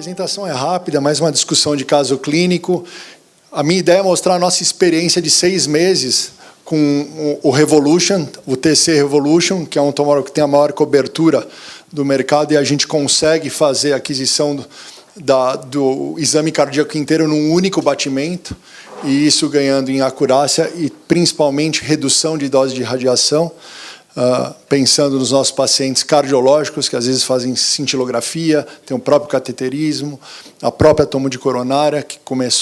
apresentação é rápida, mais uma discussão de caso clínico. A minha ideia é mostrar a nossa experiência de 6 meses com o Revolution, o TC Revolution, que é um tomógrafo que tem a maior cobertura do mercado, e a gente consegue fazer a aquisição do exame cardíaco inteiro num único batimento, e isso ganhando em acurácia e principalmente redução de dose de radiação, pensando nos nossos pacientes cardiológicos, que às vezes fazem cintilografia, tem o próprio cateterismo, a própria tomo de coronária, que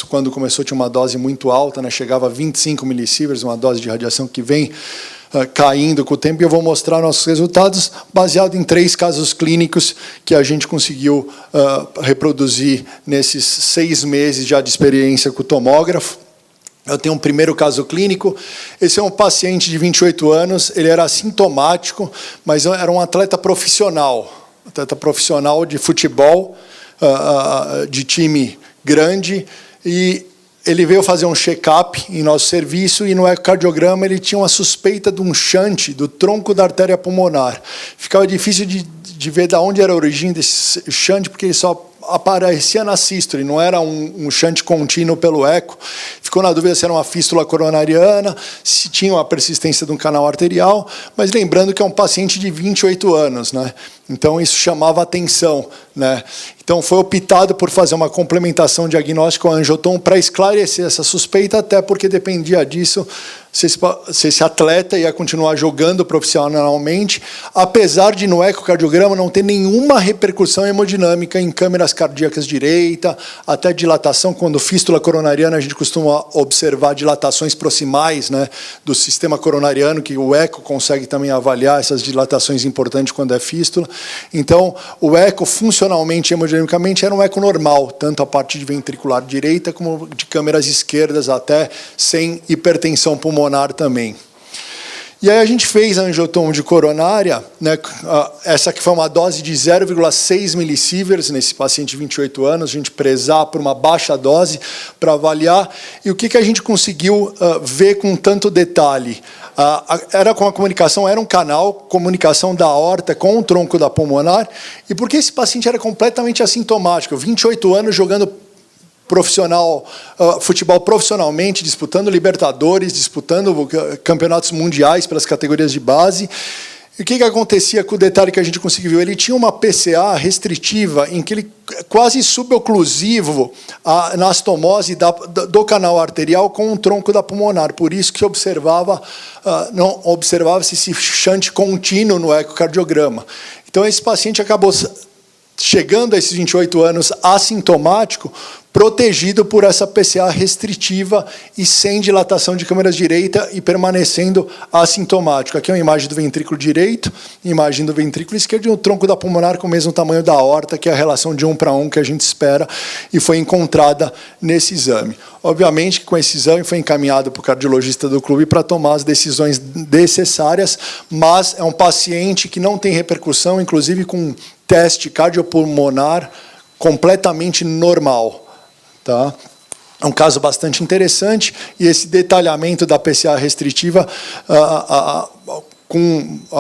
quando começou tinha uma dose muito alta, né, chegava a 25 millisieverts, uma dose de radiação que vem caindo com o tempo, e eu vou mostrar nossos resultados baseado em 3 casos clínicos que a gente conseguiu reproduzir nesses 6 meses já de experiência com o tomógrafo. Eu tenho um primeiro caso clínico. Esse é um paciente de 28 anos, ele era assintomático, mas era um atleta profissional de futebol, de time grande, e ele veio fazer um check-up em nosso serviço, e no ecocardiograma ele tinha uma suspeita de um shunt do tronco da artéria pulmonar. Ficava difícil de ver de onde era a origem desse shunt, porque ele só aparecia na sístole, não era um shunt contínuo pelo eco. Ficou na dúvida se era uma fístula coronariana, se tinha uma persistência de um canal arterial, mas lembrando que é um paciente de 28 anos, né? Então isso chamava atenção, né? Então foi optado por fazer uma complementação diagnóstica ao angiotom para esclarecer essa suspeita, até porque dependia disso se esse atleta ia continuar jogando profissionalmente, apesar de no ecocardiograma não ter nenhuma repercussão hemodinâmica em câmeras cardíacas direita, até dilatação. Quando fístula coronariana, a gente costuma observar dilatações proximais, né, do sistema coronariano, que o eco consegue também avaliar essas dilatações importantes quando é fístula. Então, o eco, funcionalmente, hemodinamicamente, era um eco normal, tanto a parte de ventricular direita como de câmeras esquerdas, até sem hipertensão pulmonar também. E aí a gente fez a angiotomo de coronária, né, essa que foi uma dose de 0,6 millisieverts nesse paciente de 28 anos, a gente prezar por uma baixa dose para avaliar, e o que a gente conseguiu ver com tanto detalhe? Era com a comunicação, era um canal, comunicação da aorta com o tronco da pulmonar, e porque esse paciente era completamente assintomático, 28 anos jogando futebol profissionalmente, disputando Libertadores, disputando campeonatos mundiais pelas categorias de base. E o que acontecia com o detalhe que a gente conseguiu ver? Ele tinha uma PCA restritiva, em que ele quase suboclusivo na anastomose do canal arterial com o tronco da pulmonar. Por isso que não observava-se esse shunt contínuo no ecocardiograma. Então, esse paciente acabou chegando a esses 28 anos assintomático, protegido por essa PCA restritiva e sem dilatação de câmeras direita e permanecendo assintomático. Aqui é uma imagem do ventrículo direito, imagem do ventrículo esquerdo e o tronco da pulmonar com o mesmo tamanho da aorta, que é a relação de 1:1 que a gente espera e foi encontrada nesse exame. Obviamente que com esse exame foi encaminhado para o cardiologista do clube para tomar as decisões necessárias, mas é um paciente que não tem repercussão, inclusive com teste cardiopulmonar completamente normal. Tá? É um caso bastante interessante, e esse detalhamento da PCA restritiva,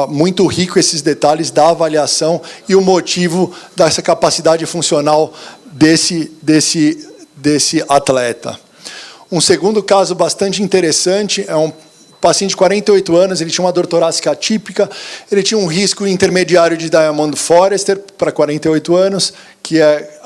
muito rico esses detalhes da avaliação e o motivo dessa capacidade funcional desse atleta. Um segundo caso bastante interessante é um paciente de 48 anos, ele tinha uma dor torácica atípica, ele tinha um risco intermediário de Diamond-Forrester para 48 anos, que é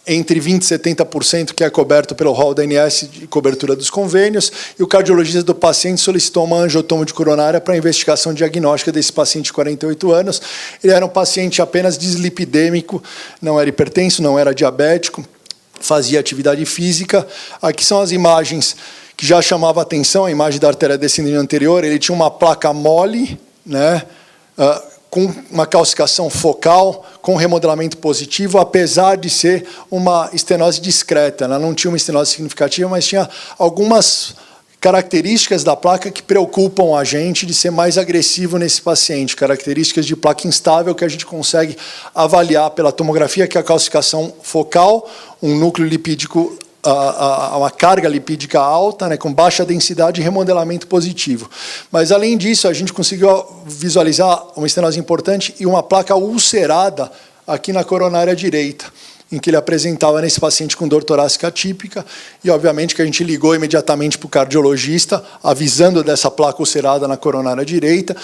entre 20% e 70%, que é coberto pelo rol da ANS de cobertura dos convênios, e o cardiologista do paciente solicitou uma angiotomo de coronária para investigação diagnóstica desse paciente de 48 anos. Ele era um paciente apenas dislipidêmico, não era hipertenso, não era diabético, fazia atividade física. Aqui são as imagens que já chamava a atenção, a imagem da artéria descendente anterior. Ele tinha uma placa mole, né, com uma calcificação focal, com remodelamento positivo, apesar de ser uma estenose discreta. Ela não tinha uma estenose significativa, mas tinha algumas características da placa que preocupam a gente de ser mais agressivo nesse paciente, características de placa instável que a gente consegue avaliar pela tomografia, que é a calcificação focal, um núcleo lipídico, uma carga lipídica alta, né, com baixa densidade e remodelamento positivo. Mas, além disso, a gente conseguiu visualizar uma estenose importante e uma placa ulcerada aqui na coronária direita. em que ele apresentava nesse paciente com dor torácica atípica, e obviamente que a gente ligou imediatamente para o cardiologista, avisando dessa placa ulcerada na coronária direita,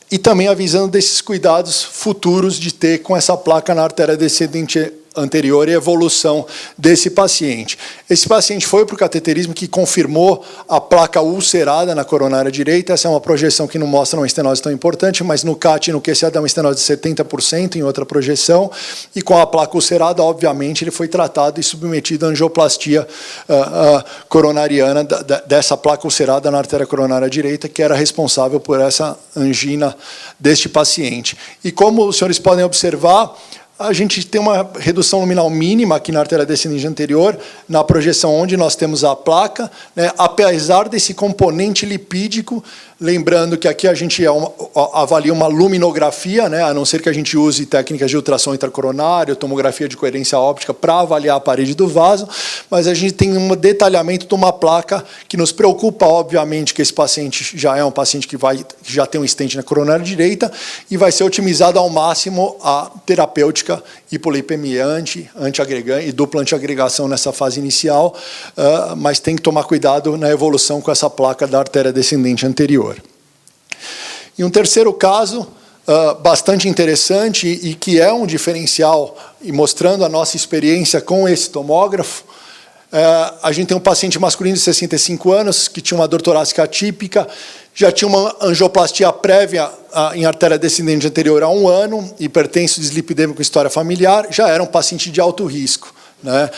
e também avisando desses cuidados futuros de ter com essa placa na artéria descendente anterior e evolução desse paciente. Esse paciente foi para o cateterismo que confirmou a placa ulcerada na coronária direita. Essa é uma projeção que não mostra uma estenose tão importante, mas no CAT e no QCA dá uma estenose de 70% em outra projeção, e com a placa ulcerada, obviamente, ele foi tratado e submetido à angioplastia coronariana dessa placa ulcerada na artéria coronária direita, que era responsável por essa angina deste paciente. E como os senhores podem observar, a gente tem uma redução luminal mínima aqui na artéria descendente anterior, na projeção onde nós temos a placa, né, apesar desse componente lipídico, lembrando que aqui a gente avalia uma luminografia, né, a não ser que a gente use técnicas de ultrassom intracoronário, tomografia de coerência óptica para avaliar a parede do vaso, mas a gente tem um detalhamento de uma placa que nos preocupa, obviamente, que esse paciente já é um paciente que já tem um stent na coronária direita e vai ser otimizado ao máximo a terapêutica hipolipemiante, antiagregante e dupla antiagregação nessa fase inicial, mas tem que tomar cuidado na evolução com essa placa da artéria descendente anterior. E um terceiro caso, bastante interessante e que é um diferencial, e mostrando a nossa experiência com esse tomógrafo, a gente tem um paciente masculino de 65 anos que tinha uma dor torácica atípica, já tinha uma angioplastia prévia em artéria descendente anterior há 1 ano, hipertenso, dislipidêmico com história familiar, já era um paciente de alto risco, né?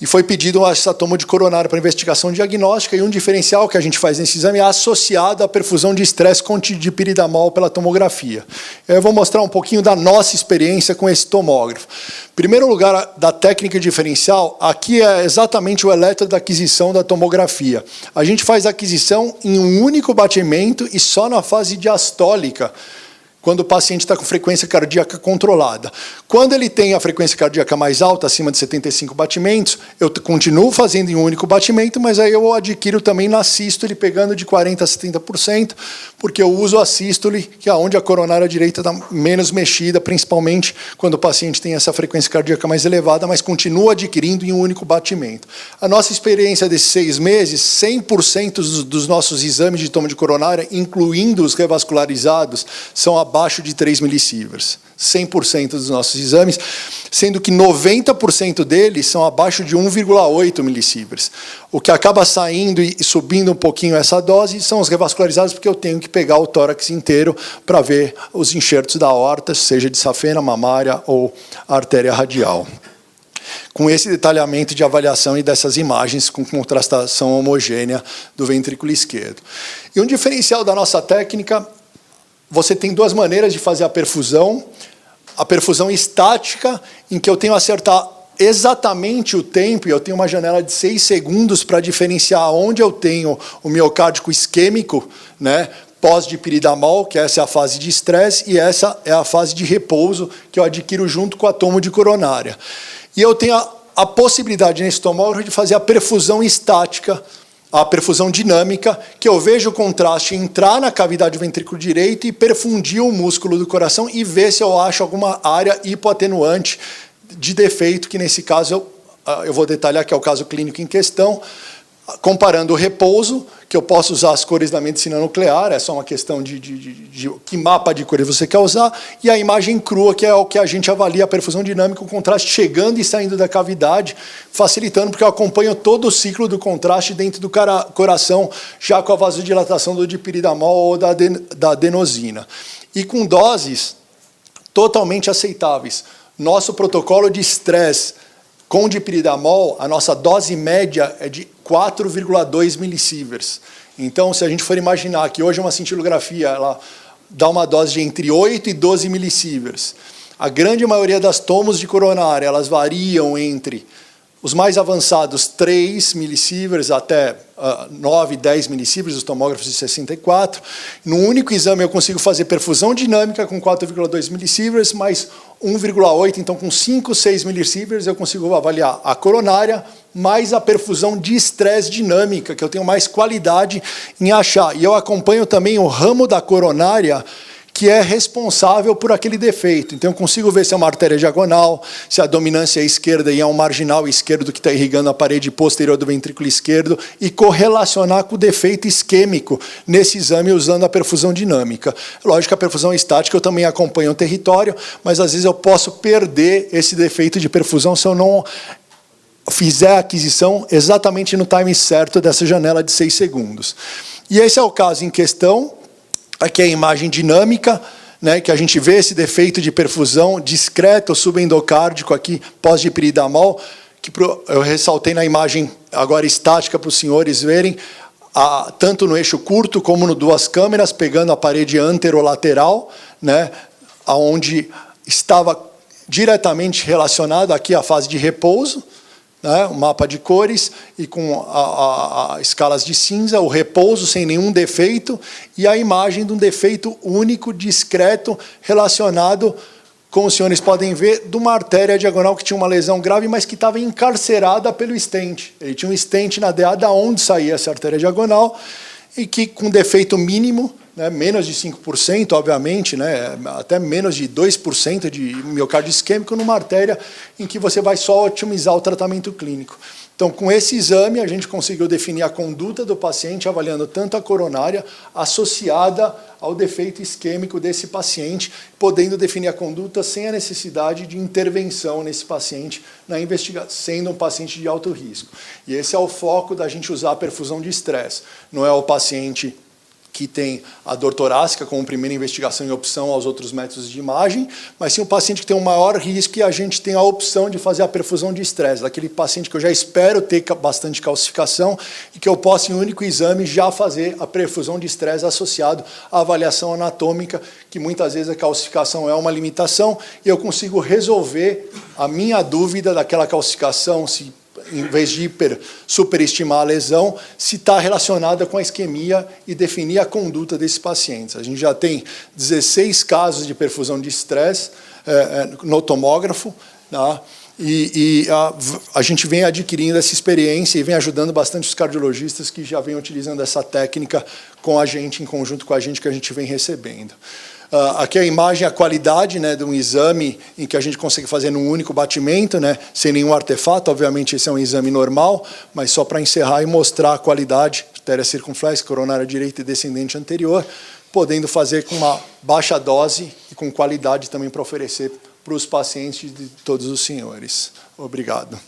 E foi pedido um acetato de coronário para investigação diagnóstica, e um diferencial que a gente faz nesse exame é associado à perfusão de estresse com dipiridamol pela tomografia. Eu vou mostrar um pouquinho da nossa experiência com esse tomógrafo. Primeiro lugar, da técnica diferencial, aqui é exatamente o eletro da aquisição da tomografia. A gente faz a aquisição em um único batimento e só na fase diastólica, quando o paciente está com frequência cardíaca controlada. Quando ele tem a frequência cardíaca mais alta, acima de 75 batimentos, eu continuo fazendo em um único batimento, mas aí eu adquiro também na sístole, pegando de 40% a 70%, porque eu uso a sístole, que é onde a coronária direita está menos mexida, principalmente quando o paciente tem essa frequência cardíaca mais elevada, mas continua adquirindo em um único batimento. A nossa experiência desses 6 meses, 100% dos nossos exames de tomo de coronária, incluindo os revascularizados, são abaixo de 3 millisieverts. 100% dos nossos exames, sendo que 90% deles são abaixo de 1,8 millisieverts. O que acaba saindo e subindo um pouquinho essa dose são os revascularizados, porque eu tenho que pegar o tórax inteiro para ver os enxertos da aorta, seja de safena, mamária ou artéria radial. Com esse detalhamento de avaliação e dessas imagens com contrastação homogênea do ventrículo esquerdo. E um diferencial da nossa técnica, você tem 2 maneiras de fazer a perfusão estática, em que eu tenho que acertar exatamente o tempo, e eu tenho uma janela de 6 segundos para diferenciar onde eu tenho o miocárdico isquêmico, né, pós-dipiridamol, que essa é a fase de estresse, e essa é a fase de repouso, que eu adquiro junto com a tomo de coronária. E eu tenho a possibilidade nesse tomógrafo de fazer a perfusão estática, a perfusão dinâmica, que eu vejo o contraste entrar na cavidade do ventrículo direito e perfundir o músculo do coração e ver se eu acho alguma área hipoatenuante de defeito, que nesse caso eu vou detalhar, que é o caso clínico em questão, comparando o repouso, que eu posso usar as cores da medicina nuclear, é só uma questão de que mapa de cores você quer usar, e a imagem crua, que é o que a gente avalia a perfusão dinâmica, o contraste chegando e saindo da cavidade, facilitando, porque eu acompanho todo o ciclo do contraste dentro do coração, já com a vasodilatação do dipiridamol ou da adenosina. E com doses totalmente aceitáveis. Nosso protocolo de estresse com dipiridamol, a nossa dose média é de 4,2 millisieverts. Então, se a gente for imaginar que hoje uma cintilografia ela dá uma dose de entre 8 e 12 millisieverts, a grande maioria das tomos de coronária elas variam entre os mais avançados 3 millisieverts até 9, 10 millisieverts, os tomógrafos de 64. No único exame eu consigo fazer perfusão dinâmica com 4,2 millisieverts, mais 1,8, então com 5, 6 millisieverts eu consigo avaliar a coronária, mais a perfusão de estresse dinâmica, que eu tenho mais qualidade em achar. E eu acompanho também o ramo da coronária, que é responsável por aquele defeito. Então, eu consigo ver se é uma artéria diagonal, se a dominância é esquerda e é um marginal esquerdo que está irrigando a parede posterior do ventrículo esquerdo e correlacionar com o defeito isquêmico nesse exame usando a perfusão dinâmica. Lógico que a perfusão estática eu também acompanho o território, mas às vezes eu posso perder esse defeito de perfusão se eu não fizer a aquisição exatamente no time certo dessa janela de 6 segundos. E esse é o caso em questão. Aqui é a imagem dinâmica, né, que a gente vê esse defeito de perfusão discreto subendocárdico aqui pós-dipiridamol, que eu ressaltei na imagem agora estática para os senhores verem, tanto no eixo curto como no duas câmeras, pegando a parede anterolateral, né, onde estava diretamente relacionado aqui à fase de repouso, né, o mapa de cores e com escalas de cinza, o repouso sem nenhum defeito e a imagem de um defeito único, discreto, relacionado, como os senhores podem ver, de uma artéria diagonal que tinha uma lesão grave, mas que estava encarcerada pelo stent. Ele tinha um stent na DA da onde saía essa artéria diagonal e que com defeito mínimo, né, menos de 5%, obviamente, né, até menos de 2% de miocárdio isquêmico numa artéria em que você vai só otimizar o tratamento clínico. Então, com esse exame, a gente conseguiu definir a conduta do paciente, avaliando tanto a coronária associada ao defeito isquêmico desse paciente, podendo definir a conduta sem a necessidade de intervenção nesse paciente na investigação, sendo um paciente de alto risco. E esse é o foco da gente usar a perfusão de estresse. Não é o paciente que tem a dor torácica como primeira investigação em opção aos outros métodos de imagem, mas sim um paciente que tem um maior risco e a gente tem a opção de fazer a perfusão de estresse, daquele paciente que eu já espero ter bastante calcificação e que eu posso, em um único exame, já fazer a perfusão de estresse associado à avaliação anatômica, que muitas vezes a calcificação é uma limitação, e eu consigo resolver a minha dúvida daquela calcificação, se em vez de superestimar a lesão, se está relacionada com a isquemia e definir a conduta desses pacientes. A gente já tem 16 casos de perfusão de estresse no tomógrafo, tá? A gente vem adquirindo essa experiência e vem ajudando bastante os cardiologistas que já vêm utilizando essa técnica com a gente, em conjunto com a gente, que a gente vem recebendo. Aqui a imagem, a qualidade, né, de um exame em que a gente consegue fazer num único batimento, né, sem nenhum artefato. Obviamente esse é um exame normal, mas só para encerrar e mostrar a qualidade, artéria circunflexa, coronária direita e descendente anterior, podendo fazer com uma baixa dose e com qualidade também para oferecer para os pacientes de todos os senhores. Obrigado.